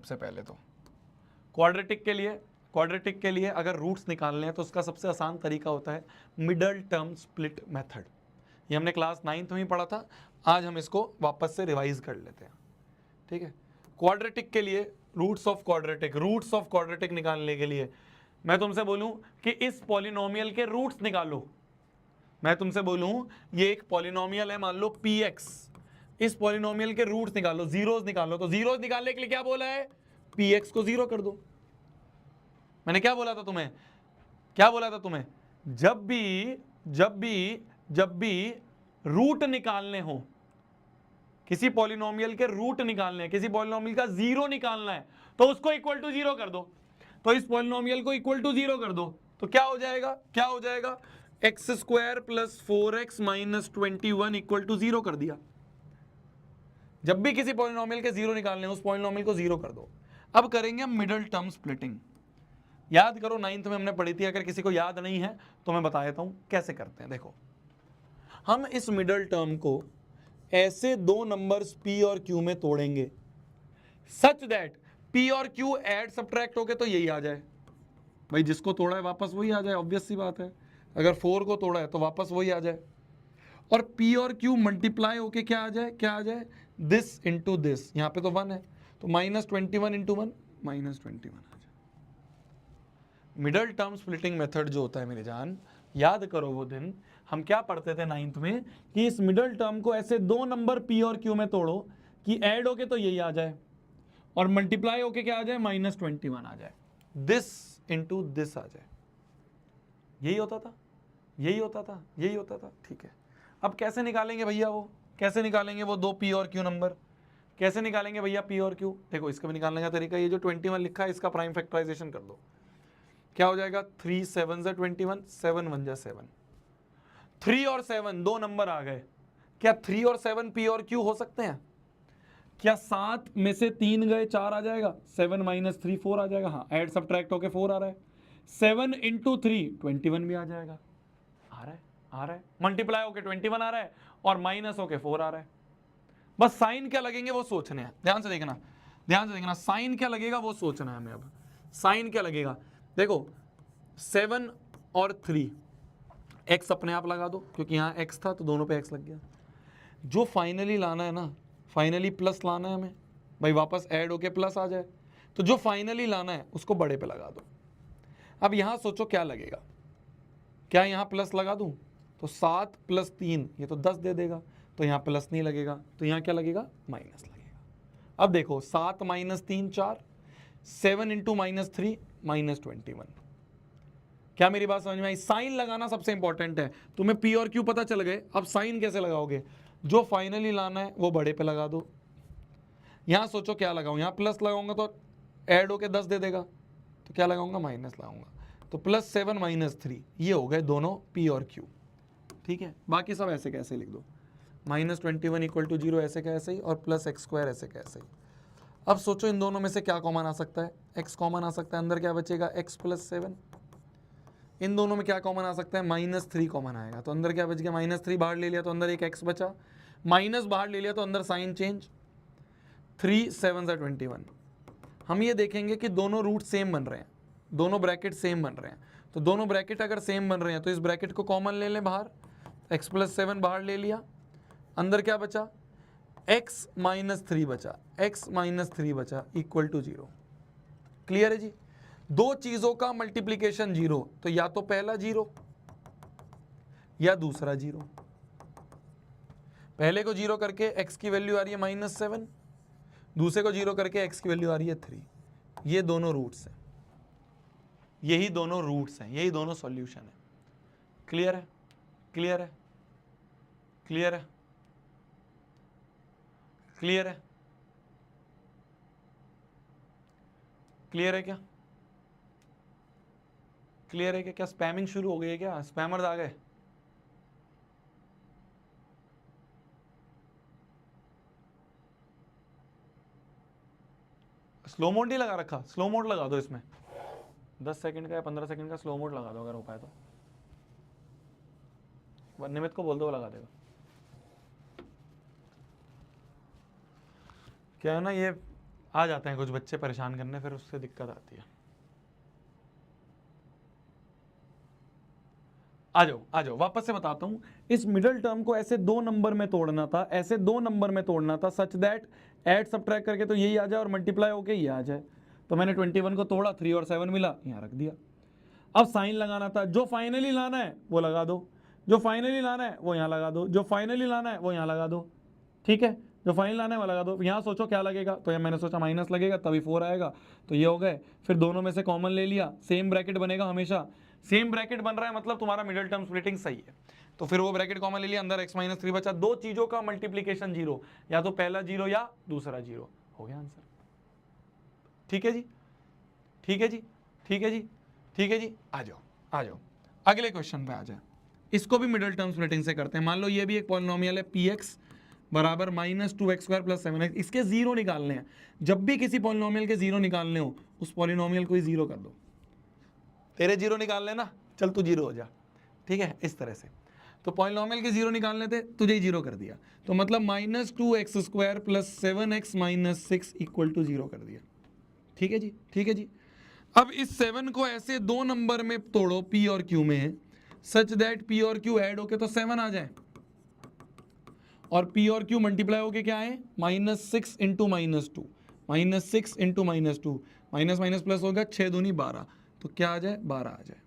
सबसे पहले तो क्वाड्रेटिक के लिए अगर रूट्स निकालने हैं तो उसका सबसे आसान तरीका होता है मिडल टर्म स्प्लिट मेथड। ये हमने क्लास 9th में ही पढ़ा था, आज हम इसको वापस से रिवाइज कर लेते हैं। ठीक है, क्वाड्रेटिक के लिए रूट्स ऑफ क्वाड्रेटिक निकालने के लिए मैं तुमसे बोलूं कि इस पॉलिनोमियल के रूट्स निकालो, मैं तुमसे बोलूं ये एक पॉलिनोमियल है, मान लो px, इस पॉलिनोमियल के रूट्स निकालो, जीरोस निकालो। तो जीरोस निकालने के लिए क्या बोला है, px को जीरो कर दो। मैंने क्या बोला था तुम्हें, जब भी रूट निकालने हो, किसी पॉलिनोमियल के रूट निकालने हैं, किसी पॉलिनोमियल का जीरो निकालना है, तो उसको इक्वल टू जीरो कर दो। तो इस पॉलिनोमियल को इक्वल टू जीरो कर दो तो क्या हो जाएगा, x square plus 4x minus 21 equal to zero कर दिया। जब भी किसी पॉलिनोमियल के जीरो निकालने उस पॉलिनोमियल को जीरो कर दो। अब करेंगे हम मिडिल टर्म स्प्लिटिंग। याद करो 9th में हमने पढ़ी थी, अगर किसी को याद नहीं है तो मैं बता देता हूं कैसे करते हैं। देखो, हम इस मिडिल टर्म को ऐसे दो नंबर्स p और q में तोड़ेंगे सच दैट p और q ऐड सब्ट्रैक्ट होके तो यही आ जाए। भाई जिसको तोड़ा है वापस वही आ जाए, ऑब्वियस सी बात है। अगर 4 को तोड़ा है तो वापस वही आ जाए। और p और q मल्टीप्लाई होके क्या आ जाए, दिस इंटू दिस, यहां पे तो 1 है तो -21 इंटू 1 -21 आ जाए। मिडल टर्म स्प्लिटिंग मेथड जो होता है मेरी जान, याद करो वो दिन हम क्या पढ़ते थे 9th में कि इस मिडल टर्म को ऐसे दो नंबर p और q में तोड़ो कि ऐड होके तो यही आ जाए और मल्टीप्लाई होके क्या आ जाए, -21 आ जाए, दिस इंटू दिस आ जाए। यही होता था। ठीक है, अब कैसे निकालेंगे भैया वो दो p और q नंबर कैसे निकालेंगे भैया p और q? देखो इसका भी निकालने का तरीका, ये जो 21 लिखा है इसका प्राइम फैक्टराइजेशन कर दो। क्या हो जाएगा, 3 7 जा 21, 7 1 जा 7, 3 और 7 दो नंबर आ गए। क्या 3 और 7 p और q हो सकते हैं? क्या 7 में से 3 गए 4 आ जाएगा, 7 माइनस 3 4 आ जाएगा। हाँ, ऐड सब्ट्रैक्ट होके 4 आ रहा है। 7 इंटू 3 21 भी आ जाएगा, आ रहा है मल्टीप्लाई होके 21 आ रहा है और माइनस होके 4 आ रहा है। बस साइन क्या लगेंगे वो सोचने हैं, ध्यान से देखना साइन क्या लगेगा वो सोचना है हमें। अब साइन क्या लगेगा, देखो 7 और 3, x अपने आप लगा दो क्योंकि यहाँ x था तो दोनों पे x लग गया। जो फाइनली लाना है ना, फाइनली प्लस लाना है हमें, भाई वापस ऐड होके प्लस आ जाए, तो जो फाइनली लाना है उसको बड़े पे लगा दो। अब यहां सोचो क्या लगेगा, क्या यहां प्लस लगा दूं तो 7 + 3 ये तो 10 दे देगा, तो यहां प्लस नहीं लगेगा, तो यहां क्या लगेगा, माइनस लगेगा। अब देखो 7 - 3 4, 7 इंटू -3 -21। क्या मेरी बात समझ में आई? साइन लगाना सबसे इंपॉर्टेंट है। तुम्हें p और q पता चल गए, अब साइन कैसे लगाओगे, जो फाइनली लाना है वो बड़े पे लगा दो। यहां सोचो क्या लगाऊं, यहां प्लस लगाऊंगा तो ऐड होके 10 दे देगा, तो क्या लगाऊंगा, माइनस लगाऊंगा, तो +7 -3 ये हो गए दोनों p और q। ठीक है, बाकी सब ऐसे कैसे लिख दो, -21 = 0 ऐसे का ऐसे ही, और +x² ऐसे का ऐसे ही। अब सोचो इन दोनों में से क्या कॉमन आ सकता है, x कॉमन आ सकता है, अंदर क्या बचेगा, x + 7। इन दोनों में क्या कॉमन आ सकता है, -3 कॉमन आएगा, तो अंदर क्या बच गया, -3 बाहर ले लिया तो अंदर एक x बचा, माइनस बाहर ले लिया तो अंदर साइन चेंज, 3 7 जा 21। हम ये देखेंगे कि दोनों रूट सेम बन रहे हैं, दोनों ब्रैकेट सेम बन रहे हैं, तो दोनों ब्रैकेट अगर सेम बन रहे हैं तो इस ब्रैकेट को कॉमन ले लें बाहर, x + 7 बाहर ले लिया, अंदर क्या बचा, x - 3 बचा, x - 3 बचा इक्वल टू 0। क्लियर है जी? दो चीजों का मल्टीप्लीकेशन 0, तो या तो पहला 0 या दूसरा 0। पहले को 0 करके x की वैल्यू आ रही है -7, दूसरे को 0 करके x की वैल्यू आ रही है 3। ये दोनों रूट्स हैं, यही दोनों सॉल्यूशन है। क्लियर है? क्लियर है? क्लियर है? क्लियर है? क्लियर है क्या? क्लियर है क्या? क्या स्पैमिंग शुरू हो गई है क्या? स्पैमर्स आ गए? स्लो मोड नहीं लगा रखा, स्लो मोड लगा दो इसमें, 10 सेकंड का या 15 सेकंड का स्लो मोड लगा दो अगर हो पाए तो। निमित को बोल दो, वो लगा देगा। क्या है ना, ये आ जाते हैं कुछ बच्चे परेशान करने, फिर उससे दिक्कत आती है। आ जाओ वापस से बताता हूं। इस मिडिल टर्म को ऐसे 2 नंबर में तोड़ना था, ऐसे 2 नंबर में तोड़ना था, सच दैट ऐड सब्ट्रैक्ट करके तो यही आ जाए और मल्टीप्लाई होके ये आ जाए। तो मैंने 21 को तोड़ा, 3 और 7 मिला, यहाँ रख दिया। अब साइन लगाना था, जो फाइनली लाना है वो लगा दो, जो फाइनली लाना है वो यहाँ लगा दो, जो फाइनली लाना है वो यहाँ लगा दो। ठीक है, जो फाइनल लाना है वो लगा दो। यहाँ सोचो क्या लगेगा, तो ये मैंने सोचा माइनस लगेगा तभी 4 आएगा, तो ये हो गए। फिर दोनों में से कॉमन ले लिया, सेम ब्रैकेट बनेगा हमेशा, सेम ब्रैकेट बन रहा है मतलब तुम्हारा मिडिल टर्म स्प्लिटिंग सही है। तो फिर वो ब्रैकेट कॉमन ले लिया, अंदर x - 3 बचा। दो चीजों का मल्टीप्लीकेशन 0, या तो पहला 0 या दूसरा 0, हो गया आंसर। ठीक है जी, ठीक है जी, ठीक है जी, ठीक है जी। आ जाओ अगले क्वेश्चन पे आ जाए। इसको भी मिडिल टर्म स्प्लिटिंग से करते हैं। मान लो ये भी एक पॉलिनोमियल है px बराबर -2x² + 7x, इसके जीरो निकालने हैं। जब भी किसी पॉलिनोमियल के जीरो निकालने हो, उस पॉलिनोमियल को ही जीरो कर दो। तेरे जीरो निकाल लेना, चल तू जीरो हो जा, ठीक है, इस तरह से। तो पॉलिनोमियल के जीरो निकालने थे, तुझे ही जीरो कर दिया, तो मतलब -2x² + 7x - 6 = 0 कर दिया। ठीक है जी, ठीक है जी। अब इस 7 को ऐसे 2 नंबर में तोड़ो p और q में, सच दैट p और q ऐड होके तो 7 आ जाए, और p और q मल्टीप्लाई होके क्या है, -6 × -2, -6 × -2, माइनस माइनस प्लस होगा, 6 दूनी 12, तो क्या आ जाए, 12 आ जाए।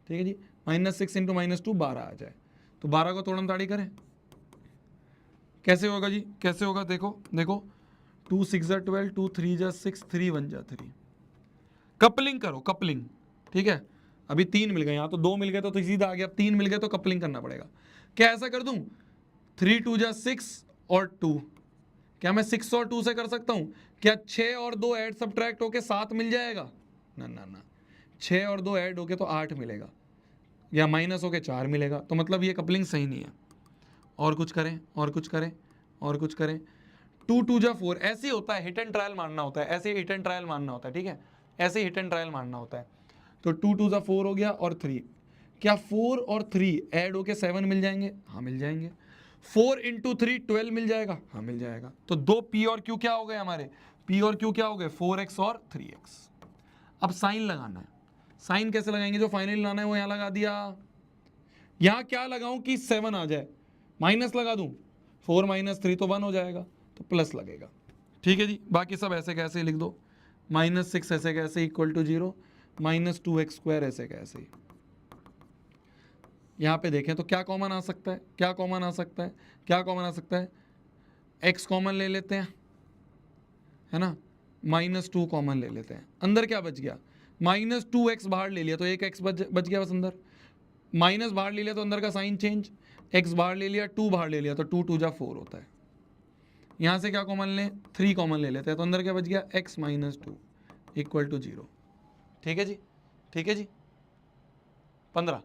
ठीक है जी, -6 × -2 12 आ जाए। तो 12 को तोड़म ताड़ी करें, कैसे होगा जी, कैसे होगा, देखो देखो, 2 × 6 = 12, 2 × 3 = 6, 3 × 1 = 3। कपलिंग करो, कपलिंग, ठीक है। अभी 3 मिल गए, यहाँ तो 2 मिल गए तो सीधा आ गया, 3 मिल गए तो कपलिंग करना पड़ेगा। क्या ऐसा कर दूं, 3 × 2 = 6 और 2, क्या मैं 6 और 2 से कर सकता हूं? क्या 6 और 2 ऐड सब्ट्रैक्ट होके 7 मिल जाएगा? ना ना ना, 6 और 2 ऐड होके तो 8 मिलेगा, या माइनस होके 4 मिलेगा, तो मतलब ये कपलिंग सही नहीं है। और कुछ करें, और कुछ करें, और कुछ करें। 2 × 2 = 4, ऐसे ही होता है, हिट एंड ट्रायल मानना होता है, ऐसे हिट एंड ट्रायल मानना होता है, ठीक है, ऐसे हिट एंड ट्रायल मानना होता है। तो 2 × 2 = 4 हो गया, और 3, क्या 4 और 3 ऐड होके 7 मिल जाएंगे? हाँ मिल जाएंगे। 4 × 3 12 मिल जाएगा? हाँ मिल जाएगा। तो दो p और q क्या हो गए हमारे, p और q क्या हो गए, 4x और 3x। अब साइन लगाना है, साइन कैसे लगाएंगे, जो फाइनली लाना है वो यहाँ लगा दिया। यहाँ क्या लगाऊं कि 7 आ जाए, माइनस लगा दूं, 4 - 3 तो 1 हो जाएगा, तो प्लस लगेगा। ठीक है जी, बाकी सब ऐसे कैसे लिख दो, -6 ऐसे कैसे = 0, -2x² ऐसे कैसे। यहाँ पे देखें तो क्या कॉमन आ सकता है, क्या कॉमन आ सकता है, क्या कॉमन आ सकता है, x कॉमन ले लेते हैं, है ना, -2 कॉमन ले लेते हैं, अंदर क्या बच गया, -2x बाहर ले लिया तो एक x बच गया बस अंदर, माइनस बाहर ले लिया तो अंदर का साइन चेंज, x बाहर ले लिया, 2 बाहर ले लिया तो 2 × 2 = 4 होता है। यहाँ से क्या कॉमन लें, 3 कॉमन ले लेते हैं, तो अंदर क्या बच गया, x - 2 = 0। ठीक है जी, ठीक है जी, 15,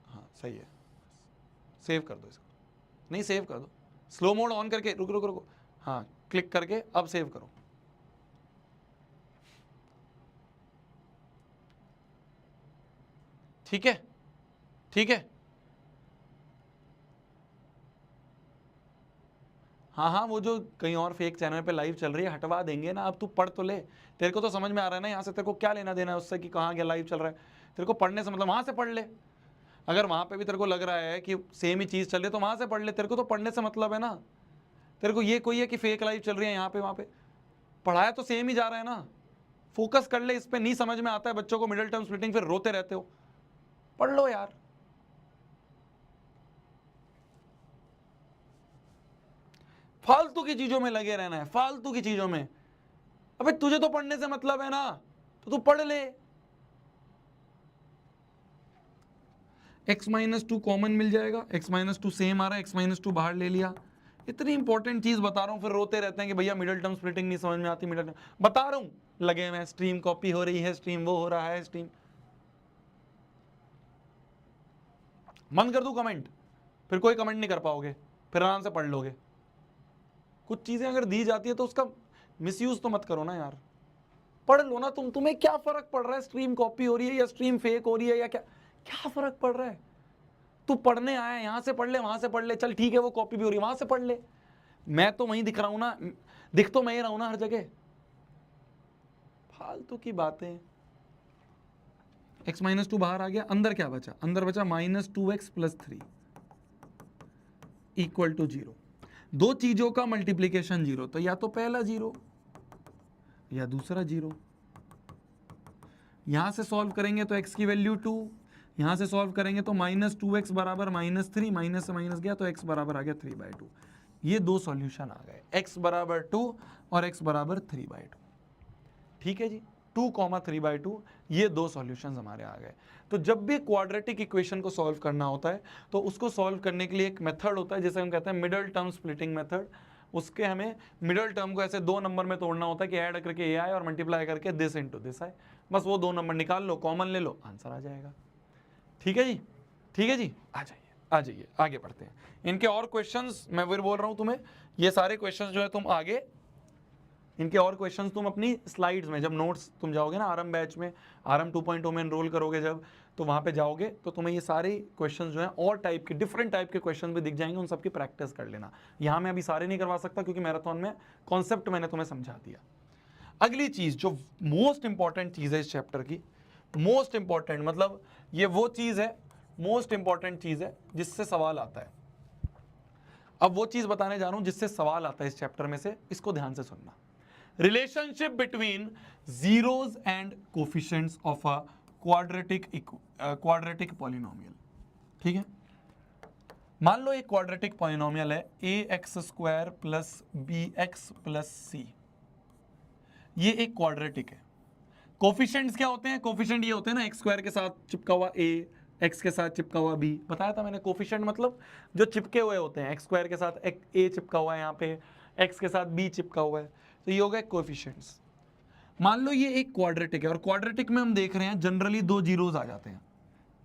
हाँ सही है, सेव कर दो इसको, नहीं सेव कर दो, स्लो मोड ऑन करके, रुको रुको रुको, हाँ क्लिक करके अब सेव करो। ठीक है, ठीक है, हाँ हाँ, वो जो कहीं और फेक चैनल पे लाइव चल रही है हटवा देंगे ना, अब तू पढ़ तो ले, तेरे को तो समझ में आ रहा है ना यहाँ से, तेरे को क्या लेना देना है उससे कि कहाँ क्या लाइव चल रहा है, तेरे को पढ़ने से मतलब वहाँ से पढ़ ले। अगर वहाँ पे भी तेरे को लग रहा है कि सेम ही चीज़ चल रही है तो वहाँ से पढ़ ले, तेरे को तो पढ़ने से मतलब है ना। तेरे को ये कोई है कि फेक लाइव चल रही है यहाँ पे वहाँ पे, पढ़ाया तो सेम ही जा रहा है ना, फोकस कर ले इस पे। नहीं समझ में आता है बच्चों को मिडिल टर्म स्प्लिटिंग, फिर रोते रहते हो, पढ़ लो यार। फालतू की चीजों में लगे रहना है, फालतू की चीजों में। अबे तुझे तो पढ़ने से मतलब है ना, तो तू पढ़ ले। x - 2 कॉमन मिल जाएगा, x - 2 सेम आ रहा है, x - 2 बाहर ले लिया। इतनी इंपॉर्टेंट चीज बता रहा हूं, फिर रोते रहते हैं कि भैया मिडिल टर्म स्प्लिटिंग नहीं समझ में आती, मिडिल टर्म बता रहा हूं, लगे हुए स्ट्रीम कॉपी हो रही है, स्ट्रीम वो हो रहा है, स्ट्रीम। मन कर दूं कमेंट, फिर कोई कमेंट नहीं कर पाओगे, फिर आराम से पढ़ लोगे। कुछ चीजें अगर दी जाती है तो उसका मिसयूज तो मत करो ना यार, पढ़ लो ना तुम, तुम्हें क्या फर्क पड़ रहा है स्ट्रीम कॉपी हो रही है या स्ट्रीम फेक हो रही है या क्या, क्या फर्क पड़ रहा है। तू पढ़ने आया, यहां से पढ़ ले, वहां से पढ़ ले, चल ठीक है वो कॉपी भी हो रही है, वहां से पढ़ ले। मैं तो वहीं दिख रहा हूं ना, दिख तो मैं ही रहा हूं ना हर जगह, फालतू की बातें। x माइनस 2 बाहर आ गया, अंदर क्या बचा, अंदर बचा -2x + 3 इक्वल टू 0। दो चीजों का मल्टीप्लीकेशन 0, तो या तो पहला 0 या दूसरा 0। यहां से सॉल्व करेंगे तो x की वैल्यू 2, यहां से सॉल्व करेंगे तो -2x बराबर -3, माइनस से माइनस गया तो x बराबर आ गया 3/2। ये दो सॉल्यूशन आ गए, x बराबर 2 और x बराबर 3/2। ठीक है जी, 2, 3/2, ये दो सॉल्यूशंस हमारे आ गए। तो जब भी क्वाड्रेटिक इक्वेशन को सॉल्व करना होता है तो उसको सॉल्व करने के लिए एक मेथड होता है जिसे हम कहते हैं मिडल टर्म स्प्लिटिंग मेथड। उसके हमें मिडल टर्म को ऐसे दो नंबर में तोड़ना होता है कि ऐड करके ये आए और मल्टीप्लाई करके दिस इनटू दिस आए। बस वो दो नंबर निकाल लो, कॉमन ले लो, आंसर आ जाएगा। ठीक है जी, ठीक है जी, आ जाइए आ जाइए, आगे बढ़ते हैं। इनके और क्वेश्चंस मैं फिर बोल रहा हूं तुम्हें, ये सारे क्वेश्चंस जो है तुम आगे, इनके और क्वेश्चंस तुम अपनी स्लाइड्स में, जब नोट्स तुम जाओगे ना आरएम बैच में, आरएम 2.0 में एनरोल करोगे जब, तो वहां पे जाओगे तो तुम्हें ये सारे क्वेश्चंस जो हैं और टाइप के, डिफरेंट टाइप के क्वेश्चंस भी दिख जाएंगे, उन सबकी प्रैक्टिस कर लेना। यहाँ मैं अभी सारे नहीं करवा सकता क्योंकि मैराथन में कॉन्सेप्ट मैंने तुम्हें समझा दिया। अगली चीज जो मोस्ट इंपॉर्टेंट चीज है इस चैप्टर की, मोस्ट इंपॉर्टेंट मतलब ये वो चीज है, मोस्ट इंपॉर्टेंट चीज है जिससे सवाल आता है। अब वो चीज बताने जा रहा हूं जिससे सवाल आता है इस चैप्टर में से, इसको ध्यान से सुनना। Relationship between zeros and coefficients of a quadratic polynomial. ठीक है, मान लो एक क्वाड्रेटिक पॉलिनोमियल है ax² + bx + c। ये एक क्वाड्रेटिक है। कोफिशिएंट्स क्या होते हैं, कोफिशिएंट ये होते हैं ना, x² के साथ चिपका हुआ a, x के साथ चिपका हुआ b, बताया था मैंने। कोफिशिएंट मतलब जो चिपके हुए होते हैं, x² के साथ a चिपका हुआ है यहाँ पे, x के साथ b चिपका हुआ है, तो ये हो गए कोफिशिएंट्स। मान लो ये एक क्वाड्रेटिक है और क्वाड्रेटिक में हम देख रहे हैं जनरली दो जीरोस आ जाते हैं,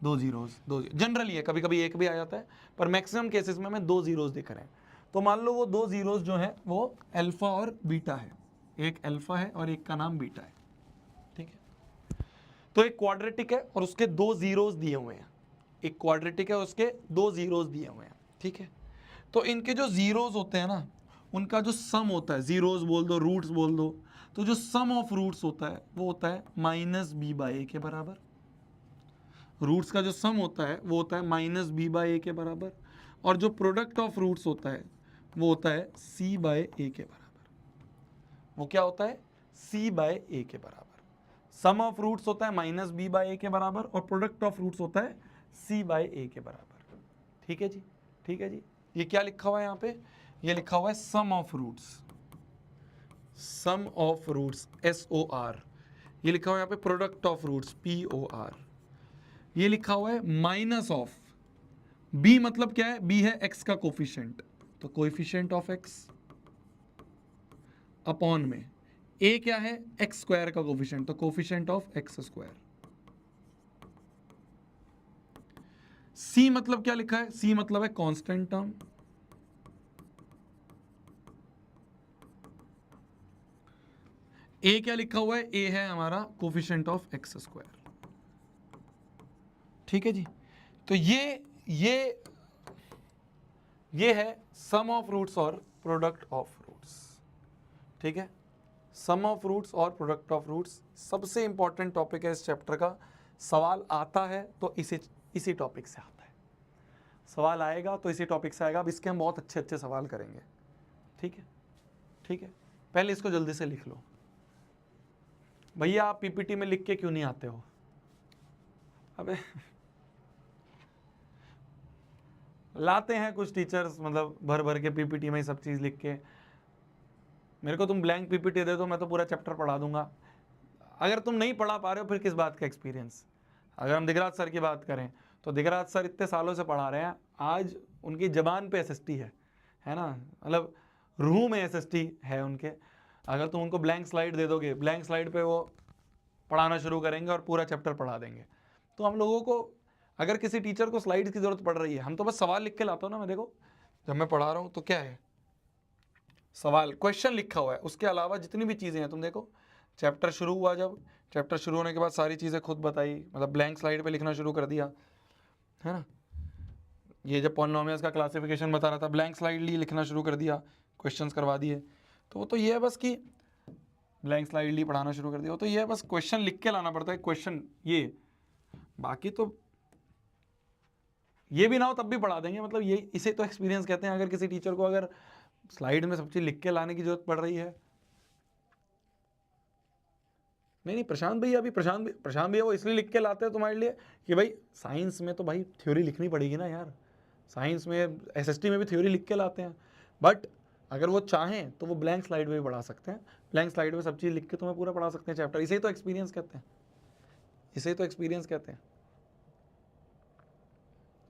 दो जीरोस, जनरली है, कभी कभी एक भी आ जाता है, पर मैक्सिमम केसेस में हमें दो जीरोस दिख रहे हैं। तो मान लो वो दो जीरोस जो है वो अल्फा और बीटा है, एक अल्फा है और एक का नाम बीटा है। ठीक है, तो एक क्वाड्रेटिक है और उसके दो जीरोस दिए हुए हैं, एक क्वाड्रेटिक है उसके दो जीरोस दिए हुए हैं। ठीक है, तो इनके जो जीरोस होते हैं ना, उनका जो सम होता है, जीरोस बोल दो, रूट्स बोल दो, तो जो सम ऑफ रूट्स होता है वो होता है -b/a के बराबर। रूट्स का जो सम होता है वो होता है -b/a के बराबर, और जो प्रोडक्ट ऑफ रूट्स होता है वो होता है c/a के बराबर। वो क्या होता है, c/a के बराबर। सम ऑफ रूट्स होता है -b/a के बराबर और प्रोडक्ट ऑफ रूट्स होता है c/a के बराबर। ठीक है जी, ठीक है जी। ये क्या लिखा हुआ है यहाँ पे, ये लिखा हुआ है sum of roots, sum of roots SOR। ये लिखा हुआ है यहाँ पे प्रोडक्ट ऑफ रूट्स POR। ये लिखा हुआ है माइनस ऑफ b, मतलब क्या है, b है x का कोफिशिएंट, तो कोफिशिएंट ऑफ x अपॉन में a क्या है, x² का कोफिशिएंट, तो कोफिशिएंट ऑफ x²। c मतलब क्या लिखा है, c मतलब है कांस्टेंट टर्म, a क्या लिखा हुआ है, a है हमारा कोफिशिएंट ऑफ x²। ठीक है जी, तो ये है सम ऑफ रूट्स और प्रोडक्ट ऑफ रूट्स। ठीक है, सम ऑफ रूट्स और प्रोडक्ट ऑफ रूट्स सबसे इंपॉर्टेंट टॉपिक है इस चैप्टर का। सवाल आता है तो इसी टॉपिक से आता है, सवाल आएगा तो इसी टॉपिक से आएगा। अब इसके हम बहुत अच्छे अच्छे सवाल करेंगे। ठीक है, ठीक है, पहले इसको जल्दी से लिख लो। भैया आप पीपीटी में लिख के क्यों नहीं आते हो, अबे लाते हैं कुछ टीचर्स, मतलब भर भर के पीपीटी में सब चीज़ लिख के। मेरे को तुम ब्लैंक पीपीटी दे दो, मैं तो पूरा चैप्टर पढ़ा दूंगा। अगर तुम नहीं पढ़ा पा रहे हो फिर किस बात का एक्सपीरियंस। अगर हम दिगराज सर की बात करें तो दिगराज सर इतने सालों से पढ़ा रहे हैं, आज उनकी जबान पे SST है ना, मतलब रूह में SST है उनके। अगर तुम उनको ब्लैंक स्लाइड दे दोगे, ब्लैंक स्लाइड पे वो पढ़ाना शुरू करेंगे और पूरा चैप्टर पढ़ा देंगे। तो हम लोगों को, अगर किसी टीचर को स्लाइड्स की जरूरत पड़ रही है, हम तो बस सवाल लिख के लाता हूँ ना। मैं देखो जब मैं पढ़ा रहा हूँ तो क्या है, सवाल, क्वेश्चन लिखा हुआ है, उसके अलावा जितनी भी चीज़ें हैं, तुम देखो चैप्टर शुरू हुआ, जब चैप्टर शुरू होने के बाद सारी चीज़ें खुद बताई, मतलब ब्लैंक स्लाइड पे लिखना शुरू कर दिया, है ना। ये जब पॉलिनोमियल्स का क्लासिफिकेशन बता रहा था, ब्लैंक स्लाइड ली, लिखना शुरू कर दिया, क्वेश्चंस करवा दिए, तो वो तो ये है बस कि ब्लैंक स्लाइडली पढ़ाना शुरू कर दिया, वो तो ये है बस क्वेश्चन लिख के लाना पड़ता है, क्वेश्चन ये, बाकी तो ये भी ना हो तब भी पढ़ा देंगे, मतलब ये इसे तो एक्सपीरियंस कहते हैं। अगर किसी टीचर को अगर स्लाइड में सब चीज लिख के लाने की जरूरत पड़ रही है, नहीं प्रशांत भैया, अभी प्रशांत भैया वो इसलिए लिख के लाते हैं तुम्हारे लिए कि भाई साइंस में तो भाई थ्योरी लिखनी पड़ेगी ना यार, साइंस में एसएसटी में भी थ्योरी लिख के लाते हैं, बट अगर वो चाहें तो वो ब्लैंक स्लाइड में भी पढ़ा सकते हैं, ब्लैंक स्लाइड में सब चीज़ लिख के तुम्हें पूरा पढ़ा सकते हैं चैप्टर। इसे तो एक्सपीरियंस कहते हैं, इसे तो एक्सपीरियंस कहते हैं।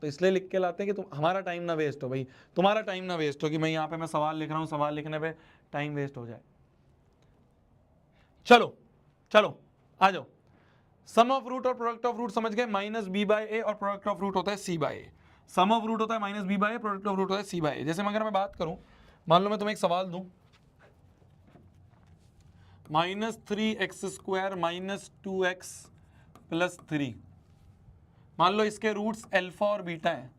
तो इसलिए लिख के लाते हैं कि तुम हमारा टाइम ना वेस्ट हो भाई, तुम्हारा टाइम ना वेस्ट हो कि मैं यहाँ पे मैं सवाल लिख रहा हूँ, सवाल लिखने पे टाइम वेस्ट हो जाए। चलो चलो आ जाओ, सम ऑफ रूट और प्रोडक्ट ऑफ रूट समझ गए, माइनस बी बाय ए और प्रोडक्ट ऑफ रूट होता है C by A. Sum of root होता है minus B by A, product of root होता है सी बाय ए। जैसे अगर मैं बात करूं, मान लो मैं तुम्हें एक सवाल दूं, -3x² माइनस 2x प्लस 3, मान लो इसके रूट्स अल्फा और बीटा है,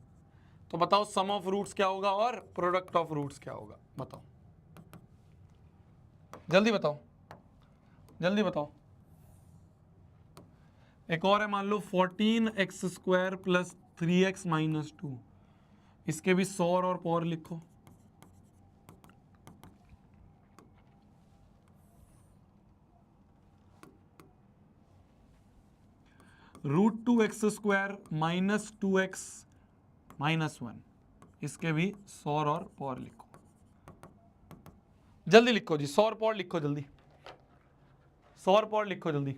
तो बताओ सम ऑफ रूट्स क्या होगा और प्रोडक्ट ऑफ रूट्स क्या होगा, बताओ जल्दी बताओ, जल्दी बताओ। एक और है, मान लो 14x² प्लस 3x माइनस 2, इसके भी सौर और पौर लिखो। √2x² माइनस 2x माइनस 1, इसके भी सौर और पौर लिखो। जल्दी लिखो जी, सौर पौर लिखो जल्दी, सौर पौर लिखो जल्दी।